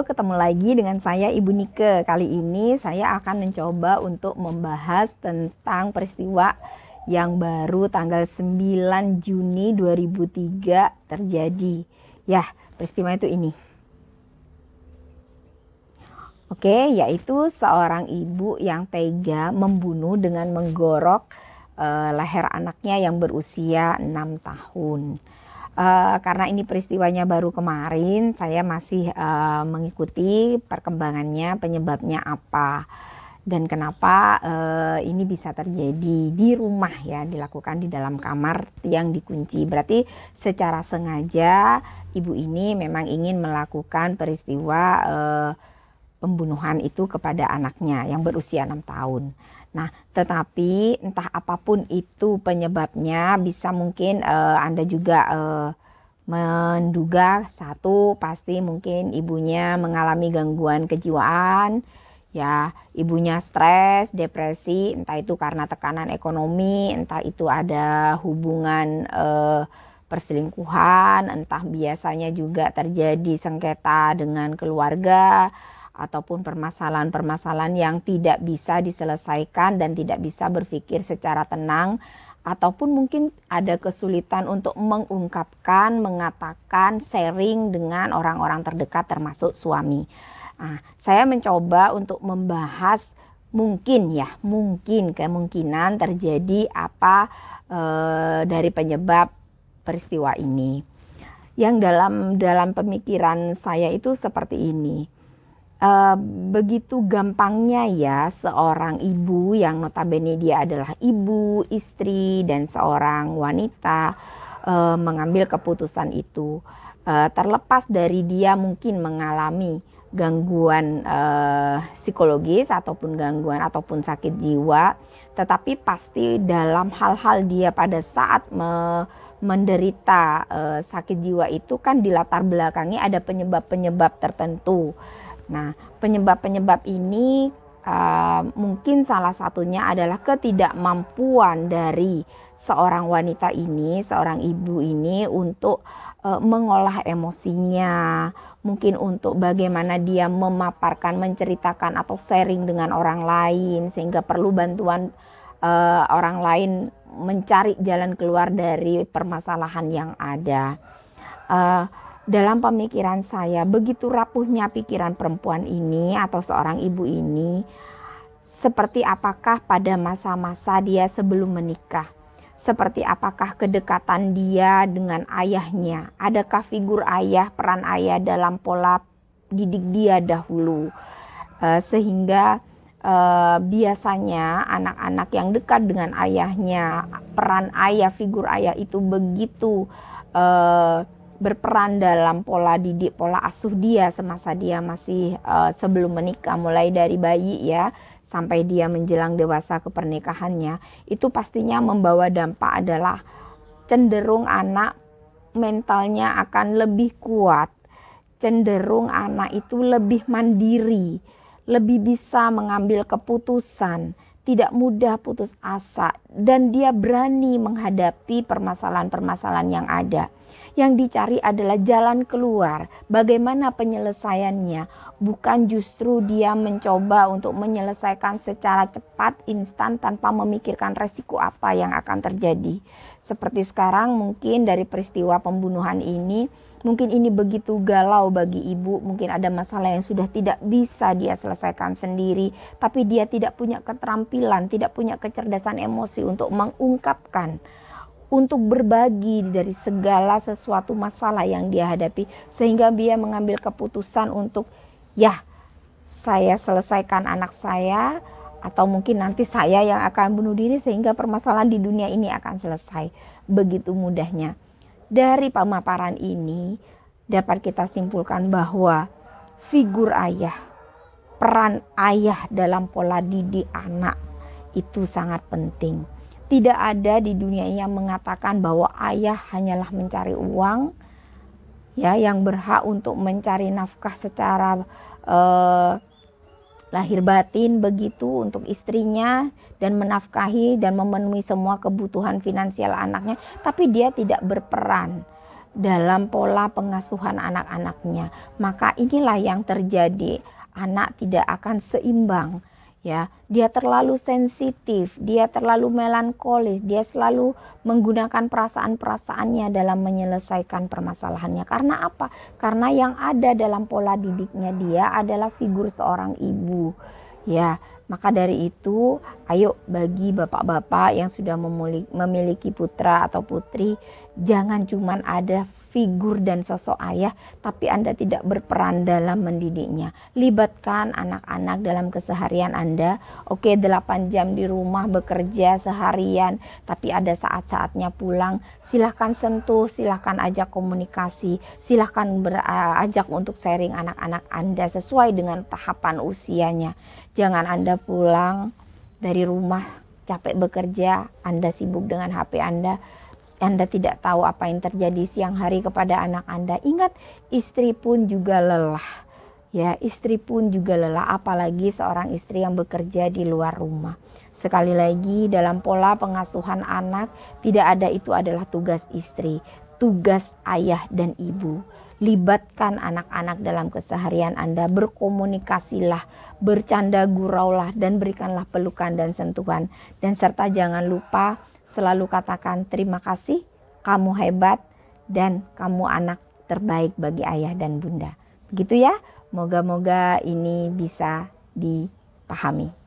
Halo, ketemu lagi dengan saya Ibu Nike. Kali ini saya akan mencoba untuk membahas tentang peristiwa yang baru tanggal 9 Juni 2003 terjadi. Ya, peristiwa itu ini. Oke, yaitu seorang ibu yang tega membunuh dengan menggorok leher anaknya yang berusia 6 tahun. Karena ini peristiwanya baru kemarin, saya masih mengikuti perkembangannya, penyebabnya apa dan kenapa ini bisa terjadi di rumah ya, dilakukan di dalam kamar yang dikunci. Berarti secara sengaja ibu ini memang ingin melakukan peristiwa pembunuhan itu kepada anaknya yang berusia 6 tahun. Nah, tetapi entah apapun itu penyebabnya, bisa mungkin Anda juga menduga satu, pasti mungkin ibunya mengalami gangguan kejiwaan, ya, ibunya stres, depresi, entah itu karena tekanan ekonomi, entah itu ada hubungan perselingkuhan, entah biasanya juga terjadi sengketa dengan keluarga, ataupun permasalahan-permasalahan yang tidak bisa diselesaikan dan tidak bisa berpikir secara tenang, ataupun mungkin ada kesulitan untuk mengungkapkan, mengatakan, sharing dengan orang-orang terdekat termasuk suami. Nah, saya mencoba untuk membahas mungkin kemungkinan terjadi apa dari penyebab peristiwa ini. Yang dalam pemikiran saya itu seperti ini. Begitu gampangnya ya seorang ibu yang notabene dia adalah ibu, istri, dan seorang wanita mengambil keputusan itu. Terlepas dari dia mungkin mengalami gangguan psikologis ataupun gangguan ataupun sakit jiwa, tetapi pasti dalam hal-hal dia pada saat menderita sakit jiwa itu kan di latar belakangnya ada penyebab-penyebab tertentu. Nah, penyebab-penyebab ini mungkin salah satunya adalah ketidakmampuan dari seorang wanita ini, seorang ibu ini untuk mengolah emosinya, mungkin untuk bagaimana dia memaparkan, menceritakan atau sharing dengan orang lain, sehingga perlu bantuan orang lain mencari jalan keluar dari permasalahan yang ada. Dalam pemikiran saya, begitu rapuhnya pikiran perempuan ini atau seorang ibu ini, seperti apakah pada masa-masa dia sebelum menikah, seperti apakah kedekatan dia dengan ayahnya, adakah figur ayah, peran ayah dalam pola didik dia dahulu, sehingga biasanya anak-anak yang dekat dengan ayahnya, peran ayah, figur ayah itu begitu berperan dalam pola didik, pola asuh dia semasa dia masih sebelum menikah, mulai dari bayi ya sampai dia menjelang dewasa ke pernikahannya, itu pastinya membawa dampak adalah cenderung anak mentalnya akan lebih kuat, cenderung anak itu lebih mandiri, lebih bisa mengambil keputusan, tidak mudah putus asa, dan dia berani menghadapi permasalahan-permasalahan yang ada. Yang dicari adalah jalan keluar, bagaimana penyelesaiannya, bukan justru dia mencoba untuk menyelesaikan secara cepat, instan, tanpa memikirkan resiko apa yang akan terjadi. Seperti sekarang mungkin dari peristiwa pembunuhan ini, mungkin ini begitu galau bagi ibu, mungkin ada masalah yang sudah tidak bisa dia selesaikan sendiri, tapi dia tidak punya keterampilan, tidak punya kecerdasan emosi untuk mengungkapkan, untuk berbagi dari segala sesuatu masalah yang dia hadapi, sehingga dia mengambil keputusan untuk ya saya selesaikan anak saya, atau mungkin nanti saya yang akan bunuh diri sehingga permasalahan di dunia ini akan selesai. Begitu mudahnya. Dari pemaparan ini dapat kita simpulkan bahwa figur ayah, peran ayah dalam pola didik anak itu sangat penting. Tidak ada di dunia yang mengatakan bahwa ayah hanyalah mencari uang, ya, yang berhak untuk mencari nafkah secara lahir batin begitu untuk istrinya dan menafkahi dan memenuhi semua kebutuhan finansial anaknya, tapi dia tidak berperan dalam pola pengasuhan anak-anaknya. Maka inilah yang terjadi, anak tidak akan seimbang. Ya, dia terlalu sensitif, dia terlalu melankolis, dia selalu menggunakan perasaan-perasaannya dalam menyelesaikan permasalahannya. Karena apa? Karena yang ada dalam pola didiknya dia adalah figur seorang ibu. Ya, maka dari itu, ayo bagi bapak-bapak yang sudah memiliki putra atau putri, jangan cuma ada figur dan sosok ayah, tapi Anda tidak berperan dalam mendidiknya. Libatkan anak-anak dalam keseharian Anda. Oke, 8 jam di rumah bekerja seharian, tapi ada saat-saatnya pulang. Silahkan sentuh, silahkan ajak komunikasi, silahkan ajak untuk sharing anak-anak Anda sesuai dengan tahapan usianya. Jangan Anda pulang dari rumah capek bekerja, Anda sibuk dengan HP Anda tidak tahu apa yang terjadi siang hari kepada anak Anda. Ingat, istri pun juga lelah. Ya, istri pun juga lelah, apalagi seorang istri yang bekerja di luar rumah. Sekali lagi, dalam pola pengasuhan anak, tidak ada itu adalah tugas istri, tugas ayah dan ibu. Libatkan anak-anak dalam keseharian Anda, berkomunikasilah, bercanda guraulah, dan berikanlah pelukan dan sentuhan. Dan serta jangan lupa selalu katakan terima kasih, kamu hebat, dan kamu anak terbaik bagi ayah dan bunda. Begitu ya, moga-moga ini bisa dipahami.